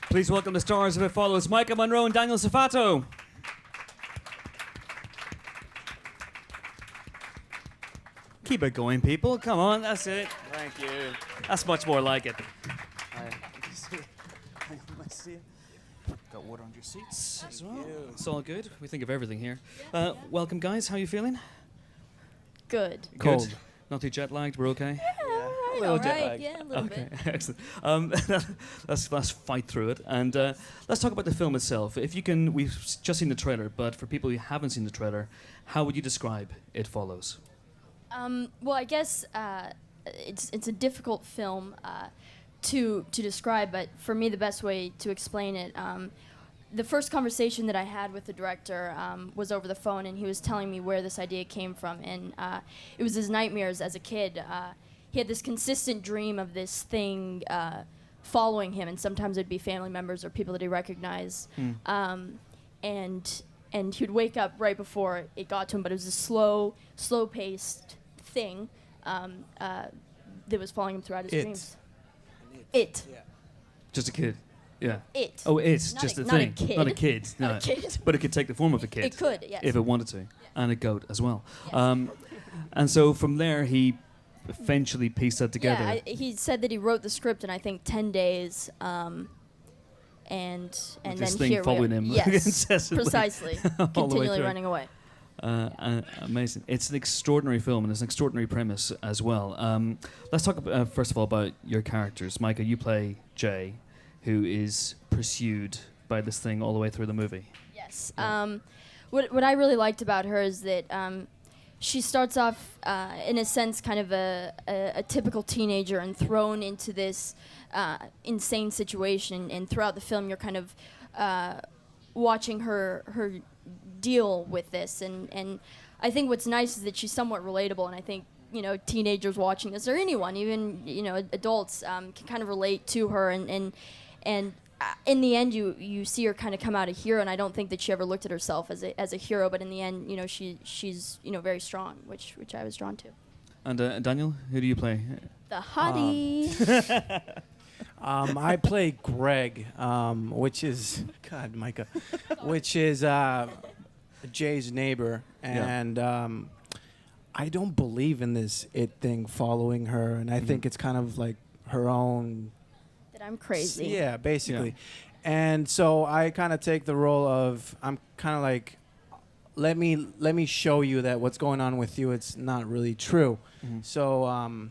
Please welcome the stars of It Follows, Maika Monroe and Daniel Zovatto. Keep it going, people. Come on, that's it. Thank you. That's much more like it. Got water on your seats as well. It's all good. We think of everything here. Welcome, guys. How are you feeling? Good. Good. Not too jet lagged. We're okay. A little bit. Yeah, a little Okay, bit. excellent. Let's fight through it, and let's talk about the film itself. If you can, we've just seen the trailer, but for people who haven't seen the trailer, how would you describe It Follows? Well, I guess it's a difficult film to describe, but for me, the best way to explain it, the first conversation that I had with the director was over the phone, and he was telling me where this idea came from, and it was his nightmares as a kid. He had this consistent dream of this thing following him, and sometimes it'd be family members or people that he recognized. And he would wake up right before it got to him, but it was a slow-paced thing that was following him throughout his dreams. It. Yeah. Just a kid. Yeah. It. Oh, it's Not just a- a not a thing. kid. Not a kid. No. Not a kid. But it could take the form of a kid. It could, yes. If it wanted to. And a goat as well. Yes. And so from there, he eventually pieced that together. Yeah, he said that he wrote the script in, I think, 10 days. And With then this thing here following we are. him Yes, incessantly. precisely. All the way Continually through. running away. Amazing. It's an extraordinary film, and it's an extraordinary premise as well. Let's talk first of all about your characters. Maika, you play Jay, who is pursued by this thing all the way through the movie. Yes. What I really liked about her is that she starts off, in a sense, kind of a typical teenager and thrown into this insane situation. And throughout the film, you're kind of watching her deal with this. And I think what's nice is that she's somewhat relatable. And I think, teenagers watching this, or anyone, even, adults, can kind of relate to her. And in the end, you see her kind of come out a hero, and I don't think that she ever looked at herself as a hero. But in the end, she's very strong, which I was drawn to. And Daniel, who do you play? The hottie. I play Greg, which is Micah, which is Jay's neighbor, and I don't believe in this it thing following her, and I think it's kind of like her own. That I'm crazy. Yeah, basically. Yeah. And so I kind of take the role of, I'm kind of like, let me show you that what's going on with you, it's not really true. So,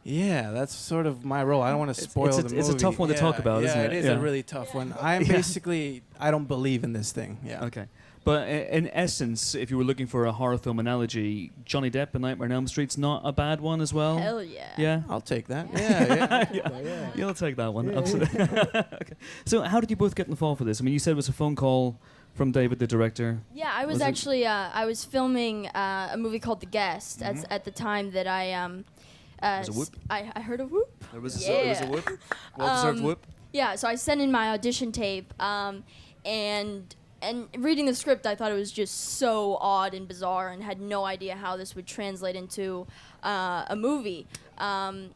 yeah, that's sort of my role. I don't want to spoil the movie. It's a tough one to talk about, isn't it? It is a really tough one. I'm basically, I don't believe in this thing. Yeah. Okay. But in essence, if you were looking for a horror film analogy, Johnny Depp in Nightmare on Elm Street's not a bad one as well? Hell yeah. Yeah? I'll take that. Yeah. You'll take that one, absolutely. Okay. So how did you both get in the fall for this? I mean, you said it was a phone call from David, the director. Yeah, I was actually, I was filming a movie called The Guest at the time that I... There's a whoop. I heard a whoop. There was a whoop. Well-deserved whoop. Yeah, so I sent in my audition tape, and reading the script, I thought it was just so odd and bizarre, and had no idea how this would translate into a movie. And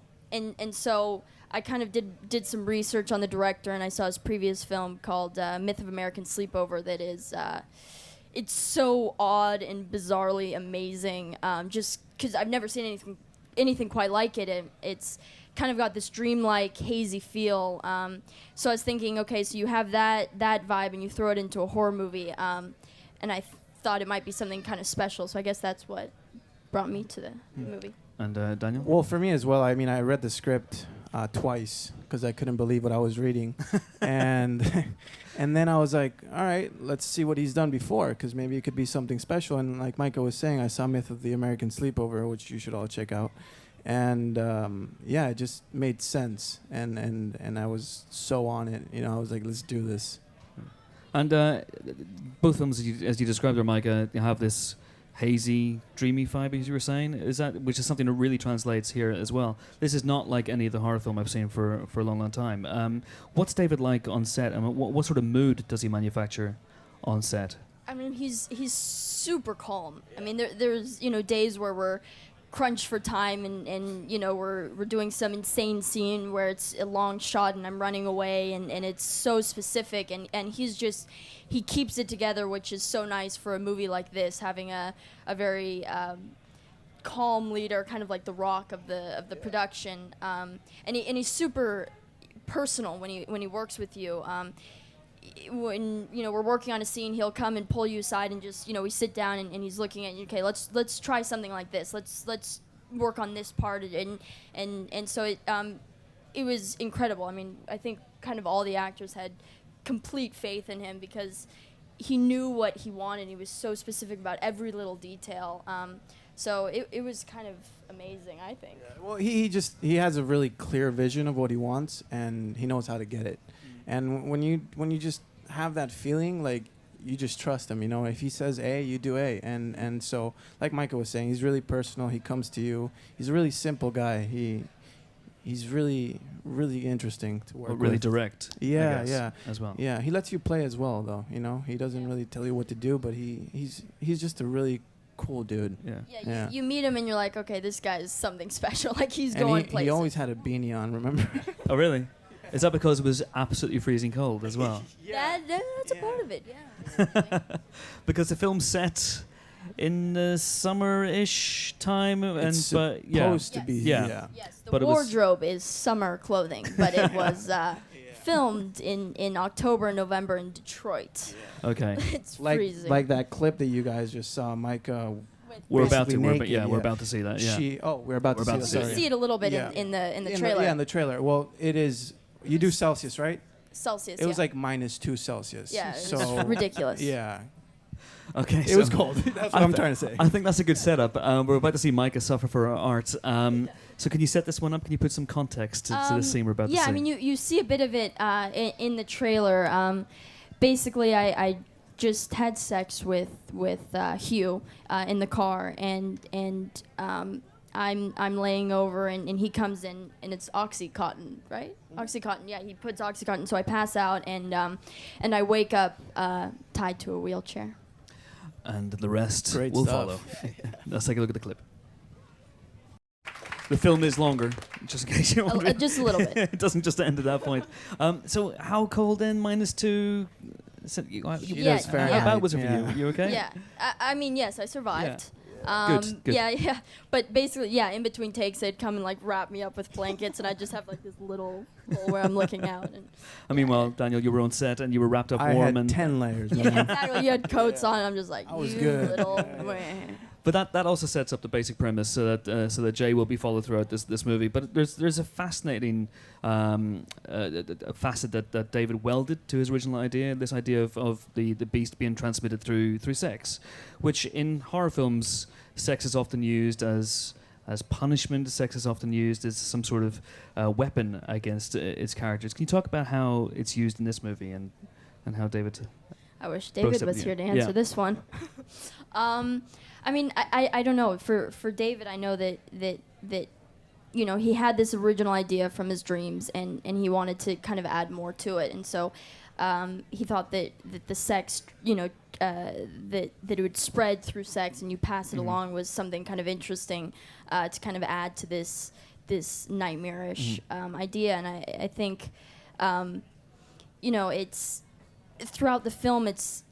so I kind of did some research on the director, and I saw his previous film called Myth of American Sleepover. That is, it's so odd and bizarrely amazing. Just because I've never seen anything quite like it. It's kind of got this dreamlike, hazy feel. So I was thinking, okay, so you have that vibe and you throw it into a horror movie, and I thought it might be something kind of special. So I guess that's what brought me to the movie. And Daniel? Well, for me as well, I mean, I read the script twice because I couldn't believe what I was reading. and then I was like, all right, let's see what he's done before, because maybe it could be something special. And like Maika was saying, I saw Myth of the American Sleepover, which you should all check out. And yeah, it just made sense. And I was so on it. I was like, let's do this. And both films, as you described, Maika, you have this hazy, dreamy vibe, as you were saying. Which is something that really translates here as well. This is not like any of the horror film I've seen for a long time. What's David like on set? I mean, what sort of mood does he manufacture on set? I mean, he's super calm. I mean, there's days where we're crunched for time, and you know, we're doing some insane scene where it's a long shot and I'm running away, and it's so specific, and he keeps it together, which is so nice for a movie like this, having a very calm leader, kind of like the Rock of the production, and he's super personal when he works with you. When you know we're working on a scene, he'll come and pull you aside and just, you know, we sit down and he's looking at you. Okay, let's try something like this. Let's work on this part, and so it was incredible. I mean, I think kind of all the actors had complete faith in him because he knew what he wanted. He was so specific about every little detail. So it was kind of amazing, I think. Yeah, well, he has a really clear vision of what he wants, and he knows how to get it. And when you just have that feeling, like, you just trust him, you know. If he says A, you do A. And so, like Maika was saying, he's really personal. He comes to you. He's a really simple guy. He's really, really interesting to work with. Really direct. Yeah, I guess, yeah. As well. Yeah, he lets you play as well, though. You know, he doesn't really tell you what to do, but he's just a really cool dude. Yeah. Yeah, you meet him and you're like, okay, this guy is something special. Like, he's And going he places. always had a beanie on, remember? Oh, really? Is that because it was absolutely freezing cold as well? That's a part of it, yeah. Because the film's set in the summer-ish time, It's supposed to be. Yeah. Yeah. Yes, the But it was- wardrobe is summer clothing, but it was filmed in October and November in Detroit. Okay. It's Like freezing. like that clip that you guys just saw, Maika. We're Basically about to. naked, We're about to see that. Yeah. We're about to see about it. to see you it. see it a little bit Yeah. in the In trailer. in the trailer. Well, it is. You do Celsius, right? Celsius. It was yeah. like -2 Celsius. Yeah, it So was ridiculous. Yeah. Okay. It was cold. That's what I'm trying to say. I think that's a good setup. We're about to see Maika suffer for her art. So can you set this one up? Can you put some context to the scene we're about to see? Yeah, I mean, you see a bit of it in the trailer. Basically, I just had sex with Hugh in the car, and I'm laying over, and he comes in, and it's OxyContin, right? OxyContin, yeah. He puts OxyContin, so I pass out, and I wake up tied to a wheelchair. And the rest Great will stuff. follow. Let's take a look at the clip. The film is longer, just in case you're wondering. Just a little bit. It doesn't just end at that point. So how cold then? -2? She Yeah, does yeah. Fahrenheit. How bad was it for Yeah. you? You okay? Yeah, I mean, yes, I survived. Good. Yeah. But basically, yeah, in between takes, they'd come and like wrap me up with blankets, and I'd just have like this little hole where I'm looking out. And I mean, well, Daniel, you were on set and you were wrapped up I warm, had and 10 layers. yeah, Man. exactly. You had coats on. I'm just like, I was you good. little. but that also sets up the basic premise, so that Jay will be followed throughout this movie. But there's a fascinating a facet that David welded to his original idea. This idea of the beast being transmitted through sex, which in horror films, sex is often used as punishment. Sex is often used as some sort of weapon against its characters. Can you talk about how it's used in this movie and how David? I wish David was here to answer this one. I mean, I don't know. For David, I know that you know, he had this original idea from his dreams, and he wanted to kind of add more to it, and so he thought that the sex, you know, that it would spread through sex and you pass it along was something kind of interesting to kind of add to this nightmarish idea. And I think, you know, it's throughout the film, it's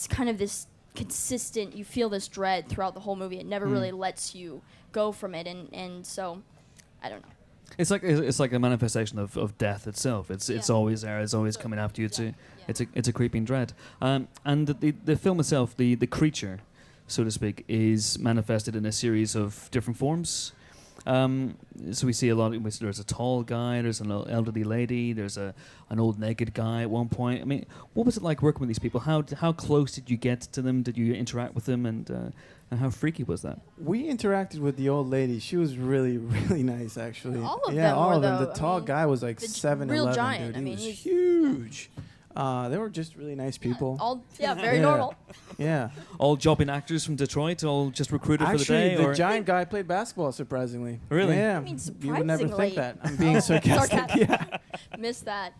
kind of this consistent, you feel this dread throughout the whole movie. It never really lets you go from it, and so I don't know. It's like a manifestation of death itself. It's always there. It's always coming after you. It's a creeping dread. And the film itself, the creature, so to speak, is manifested in a series of different forms. So we see a lot. There's a tall guy. There's an elderly lady. There's an old naked guy at one point. I mean, what was it like working with these people? How close did you get to them? Did you interact with them? And how freaky was that? We interacted with the old lady. She was really, really nice, actually. All of yeah, them all were, of them. though. The I tall mean, guy was like the 7'11", real giant. dude. I He mean, was he's huge. They were just really nice people. Very Yeah. normal. Yeah. All jobbing actors from Detroit, all just recruited Actually, for the day? the giant guy played basketball, surprisingly. Really? Yeah. I mean, You would never think surprisingly. that. I'm being sarcastic. Yeah. Missed that.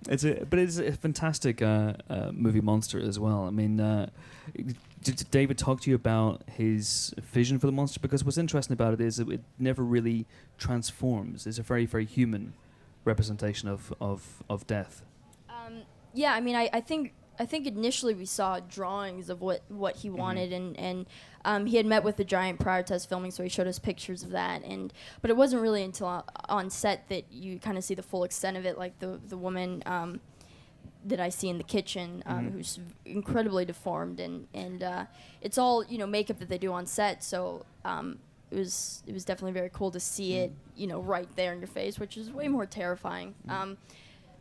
It's a fantastic movie monster as well. I mean, Did David talk to you about his vision for the monster? Because what's interesting about it is that it never really transforms. It's a very, very human representation of death. Yeah, I mean, I think initially we saw drawings of what he wanted, and he had met with the giant prior to us filming, so he showed us pictures of that. But it wasn't really until on set that you kind of see the full extent of it, like the woman that I see in the kitchen, who's incredibly deformed, and it's all makeup that they do on set. So it was definitely very cool to see it right there in your face, which is way more terrifying.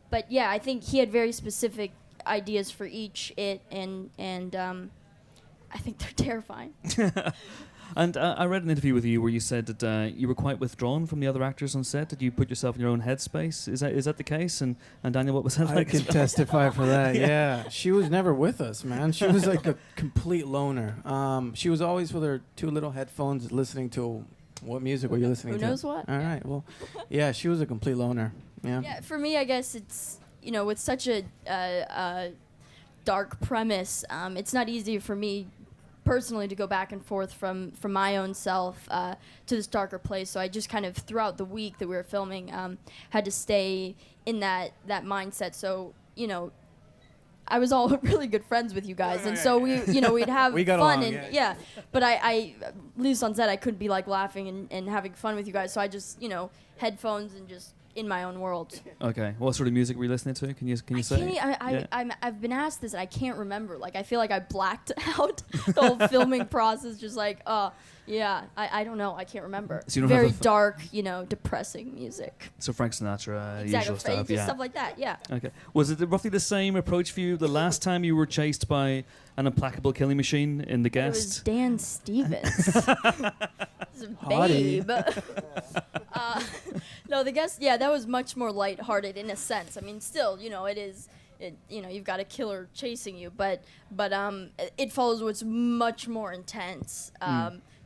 But yeah, I think he had very specific ideas for each and I think they're terrifying. And I read an interview with you where you said that you were quite withdrawn from the other actors on set. Did you put yourself in your own headspace? Is that the case? And Daniel, what was that like? I can testify for that. Yeah, she was never with us, man. She was like a complete loner. She was always with her two little headphones, listening to what music were you listening to? Who knows what? All right. Well, yeah, she was a complete loner. Yeah. Yeah. For me, I guess it's with such a dark premise, it's not easy for me personally to go back and forth from my own self to this darker place. So I just kind of throughout the week that we were filming had to stay in that mindset. So I was all really good friends with you guys, and so we'd have we got fun, along, and yeah. But I at least on set I couldn't be like laughing and having fun with you guys. So I just headphones and just in my own world. Okay. What sort of music were you listening to? Can you say? I've been asked this and I can't remember. Like I feel like I blacked out the whole filming process. Just like, I don't know. I can't remember. So you don't very have dark, depressing music. So Frank Sinatra, Exactly. usual stuff. Just stuff like that. Yeah. Okay. Was it roughly the same approach for you the last time you were chased by an implacable killing machine in The Guest? It was Dan Stevens. He's a Hottie. babe. No, The Guest. Yeah, that was much more lighthearted in a sense. I mean, still, it is. You've got a killer chasing you, but it follows what's much more intense.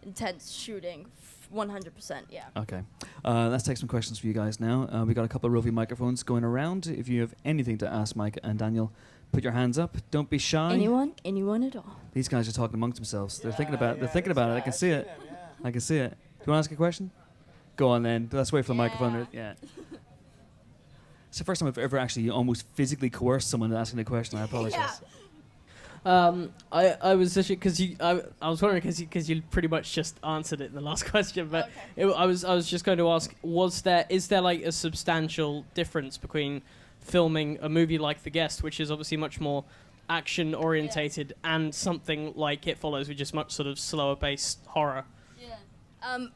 Intense shooting. 100%, yeah. Okay. Let's take some questions for you guys now. We've got a couple of roving microphones going around. If you have anything to ask Mike and Daniel, put your hands up. Don't be shy. Anyone at all. These guys are talking amongst themselves. They're thinking about it. I can see it. I can see it. Do you want to ask a question? Go on then. Let's wait for the microphone. Yeah. It's the first time I've ever actually almost physically coerced someone into asking a question. I apologize. Yeah. I was actually I was wondering because you pretty much just answered it in the last question, but okay. I was just going to ask, is there like a substantial difference between filming a movie like The Guest, which is obviously much more action orientated, and something like It Follows, which is much sort of slower paced horror?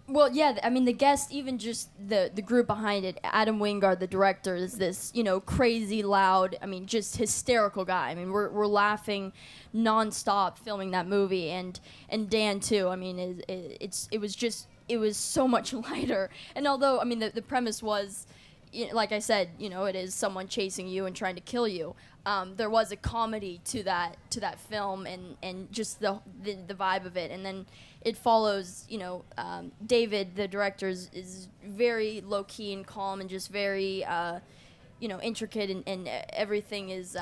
Well, yeah, I mean, The Guest, even just the group behind it, Adam Wingard, the director, is this, crazy, loud, I mean, just hysterical guy. I mean, we're laughing nonstop filming that movie, and Dan, too. I mean, it was so much lighter. And although, I mean, the premise was, like I said, it is someone chasing you and trying to kill you. There was a comedy to that film, and just the vibe of it. And then It Follows, David, the director, is very low key and calm and just very intricate, and everything is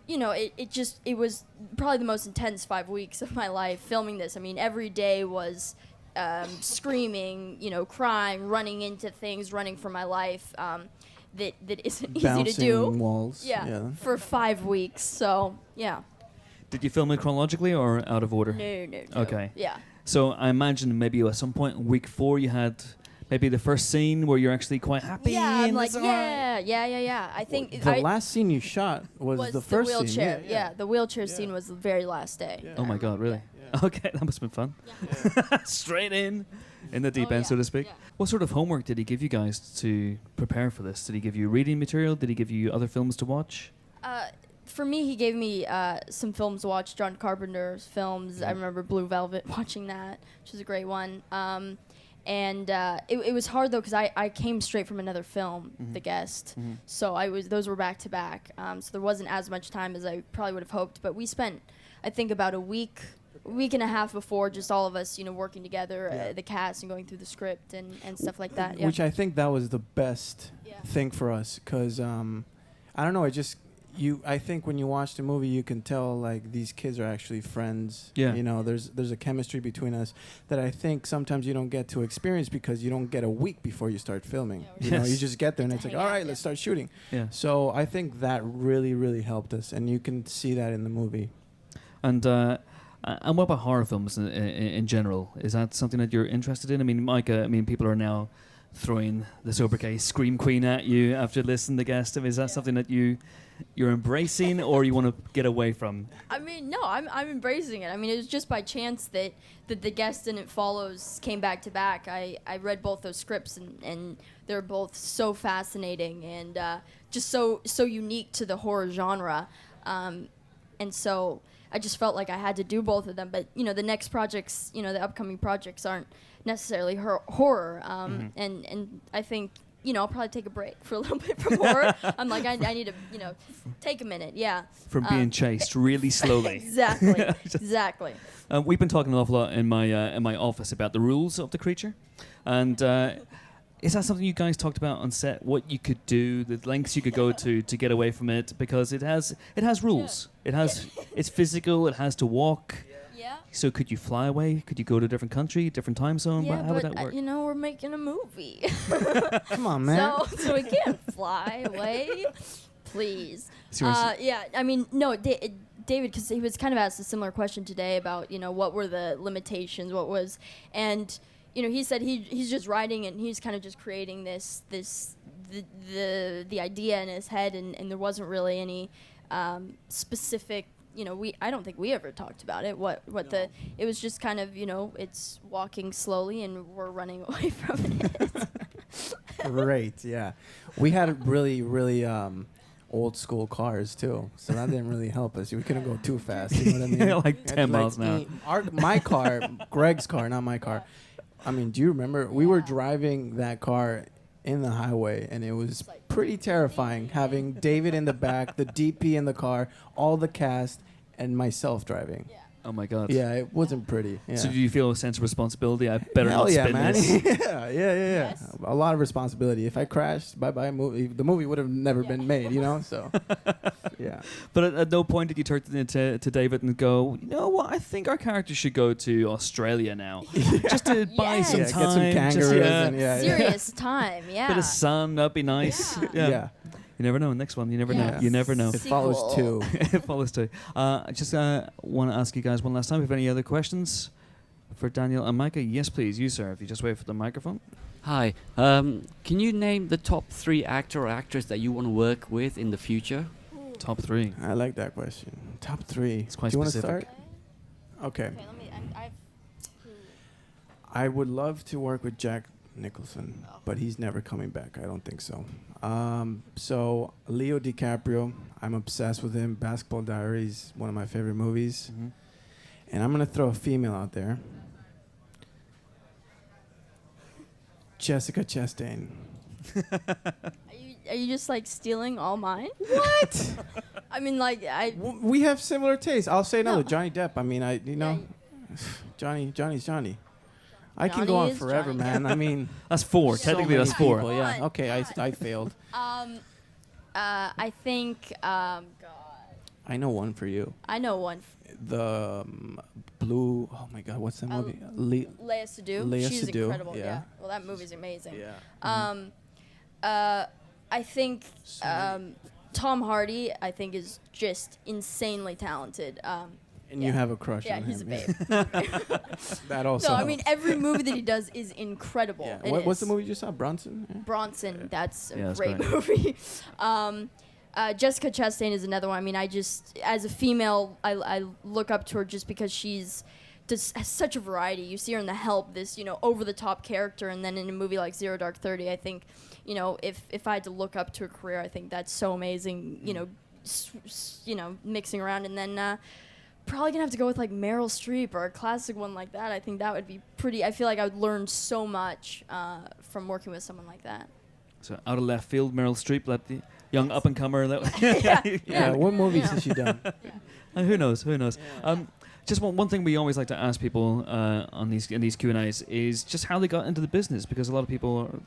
it was probably the most intense 5 weeks of my life filming this. I mean, every day was screaming, crying, running into things, running for my life. That isn't easy to do. Bouncing walls. Yeah, for 5 weeks. So yeah. Did you film it chronologically or out of order? No. Okay. Yeah. So I imagine maybe at some point in week 4 you had maybe the first scene where you're actually quite happy. Yeah, I'm and like, it's all right. yeah. I think The last scene you shot was the first wheelchair. scene. Yeah, the wheelchair scene was the very last day. Yeah. Oh my God, really? Yeah. Okay, that must have been fun. Yeah. Straight in the deep Oh, end, yeah. so to speak. Yeah. What sort of homework did he give you guys to prepare for this? Did he give you reading material? Did he give you other films to watch? For me, he gave me some films to watch, John Carpenter's films. I remember Blue Velvet, watching that, which is a great one. And it was hard, though, because I came straight from another film, The Guest. So those were back to back. So there wasn't as much time as I probably would have hoped. But we spent, I think, about a week and a half before, just all of us, working together, the cast, and going through the script and stuff like that. Yeah. Which I think that was the best Yeah. thing for us, because I don't know, I think when you watch the movie, you can tell like these kids are actually friends. Yeah. You know, there's a chemistry between us that I think sometimes you don't get to experience because you don't get a week before you start filming. You know, Yes. you just get there and it's like, Hang all out, right, yeah. let's start shooting. Yeah. So I think that really, really helped us, and you can see that in the movie. And what about horror films in general? Is that something that you're interested in? I mean, Micah, people are now throwing the sobriquet Scream Queen at you after listening to the guest. I mean, is that something that you're embracing or you want to get away from? I mean, no, I'm embracing it. I mean, it was just by chance that the guest and It Follows came back to back. I read both those scripts and they're both so fascinating and just so unique to the horror genre. And so I just felt like I had to do both of them. But, the next projects, the upcoming projects aren't necessarily horror. And I think, I'll probably take a break for a little bit from horror. I'm like, I need to, take a minute. Yeah. From being chased really slowly. Exactly. We've been talking an awful lot in my office about the rules of the creature. And is that something you guys talked about on set? What you could do, the lengths you could go to get away from it? Because it has rules. It's physical. It has to walk. Yeah. So could you fly away? Could you go to a different country, different time zone? Yeah, How would but that work? we're making a movie. Come on, man. So we can't fly away, please. Seriously? Yeah, I mean, no, David, because he was kind of asked a similar question today about what were the limitations, and he said he's just writing and he's kind of just creating the idea in his head, and there wasn't really any specific. I don't think we ever talked about it. It was just kind of it's walking slowly and we're running away from it. Great, yeah. We had really, really old school cars too, so that didn't really help us. We couldn't go too fast. You know what I mean? Like 10 miles an hour. My car, Greg's car, not my car. I mean, do you remember? We were driving that car in the highway, and it was pretty terrifying having David in the back, the DP in the car, all the cast, and myself driving. Oh my God. Yeah, it wasn't pretty. Yeah. So do you feel a sense of responsibility? I better Hell not yeah, spin man. this. yeah. Yes. A lot of responsibility. If I crashed, bye-bye movie. The movie would have never been made, So, yeah. But at no point did you turn to David and go, you know what, I think our character should go to Australia now. Just to buy some Yes. time. Get some kangaroos and Serious time, yeah. Bit of sun, that'd be nice. Yeah. You never know. Next one, you never know. Yes. You never know. It follows Sequel. two. It follows too. I just want to ask you guys one last time. If you have any other questions for Daniel and Micah, yes, please. You, sir. If you just wait for the microphone. Hi. Can you name the top 3 actor or actress that you want to work with in the future? Top 3. I like that question. Top 3. It's quite Do you want to specific. start? Okay. Okay, let me. I would love to work with Jack Nicholson, but he's never coming back. I don't think so. So Leo DiCaprio, I'm obsessed with him. Basketball Diaries, one of my favorite movies. Mm-hmm. And I'm gonna throw a female out there. Jessica Chastain. Are you just stealing all mine? What? I mean, We have similar tastes. I'll say another. No. Johnny Depp. I mean, Johnny's Johnny. I can go Johnny on is forever, Johnny. man. I mean, That's 4. so Technically, many that's 4. people, yeah. Come on, Okay, come I failed. I think. God, I know one for you. I know one. The blue. Oh my God, what's that movie? Lea Seydoux. Lea She's Seydoux, incredible. yeah. Yeah. Well, that movie's amazing. Yeah. I think Tom Hardy. I think is just insanely talented. And you have a crush Yeah, on he's a him. babe. That also. No, I helps. mean every movie that he does is incredible. Yeah. It What's the is. movie you saw? Bronson. Yeah. Bronson. That's a Yeah, that's great great. movie. Jessica Chastain is another one. I mean, as a female, I look up to her just because has such a variety. You see her in The Help, this over the top character, and then in a movie like Zero Dark 30, I think if I had to look up to her career, I think that's so amazing. Mixing around, and then probably gonna have to go with Meryl Streep or a classic one like that. I think that would be pretty. I feel like I would learn so much from working with someone like that. So out of left field, Meryl Streep, let the young up and comer. Yeah. Yeah. What movies Yeah. has she done? Who knows? Who knows? Yeah. Just one thing we always like to ask people on these Q&As is just how they got into the business, because a lot of people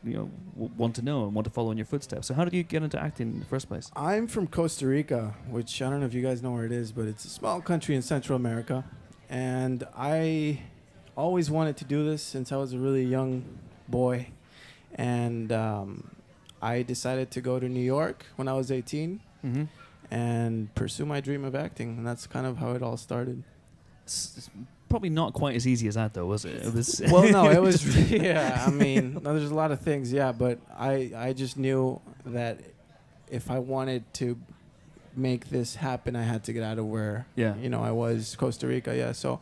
want to know and want to follow in your footsteps. So how did you get into acting in the first place? I'm from Costa Rica, which I don't know if you guys know where it is, but it's a small country in Central America. And I always wanted to do this since I was a really young boy. And I decided to go to New York when I was 18 and pursue my dream of acting. And that's kind of how it all started. It's probably not quite as easy as that, though, was it? It was Well, no, it was, yeah, I mean, there's a lot of things, yeah, but I just knew that if I wanted to make this happen, I had to get out of where, I was, Costa Rica, yeah, so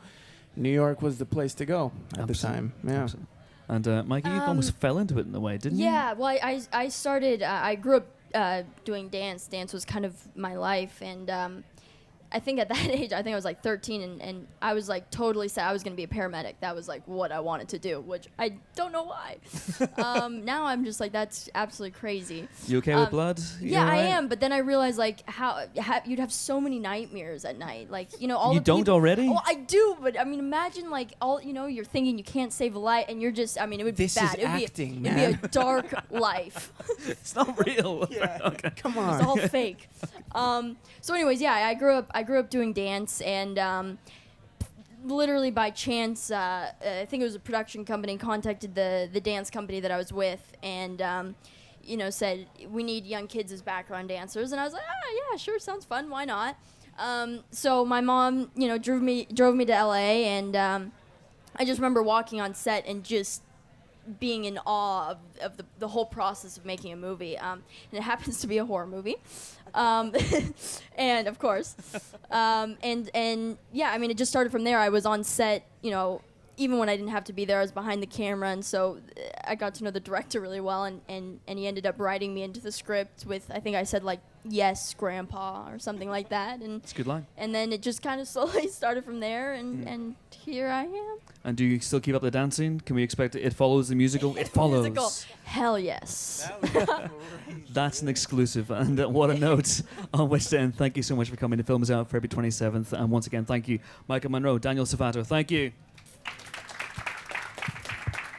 New York was the place to go at the time, yeah. Absolutely. And Mike, you almost fell into it in a way, didn't you? Yeah, well, I started, I grew up doing dance. Dance was kind of my life, and I think at that age, I think I was like 13, and I was like totally set I was going to be a paramedic. That was like what I wanted to do, which I don't know why. Now I'm just like, that's absolutely crazy. You okay with blood? Yeah, I am, but then I realized like how you'd have so many nightmares at night. Like, all you the don't people, already? Oh, I do, but I mean, imagine like you're thinking you can't save a life, and you're just, I mean, it would be bad. This is acting, man. It'd be a dark life. It's not real. Yeah, okay. Come on. It's all fake. So anyways, yeah, I grew up doing dance, and literally by chance, I think it was a production company contacted the dance company that I was with, and said we need young kids as background dancers, and I was like, yeah, sure, sounds fun, why not? So my mom, drove me to LA, and I just remember walking on set and just being in awe of the whole process of making a movie, and it happens to be a horror movie, and of course, and yeah, I mean, it just started from there. I was on set, even when I didn't have to be there, I was behind the camera, and so I got to know the director really well, and he ended up writing me into the script with, I think I said like, "Yes, Grandpa," or something like that, and it's a good line. And then it just kind of slowly started from there, and here I am. And do you still keep up the dancing? Can we expect it follows the musical? It follows. Musical. Hell yes. That's an exclusive, and what a note on which to end. Thank you so much for coming. The film is out February 27th, and once again, thank you, Maika Monroe, Daniel Zovatto. Thank you.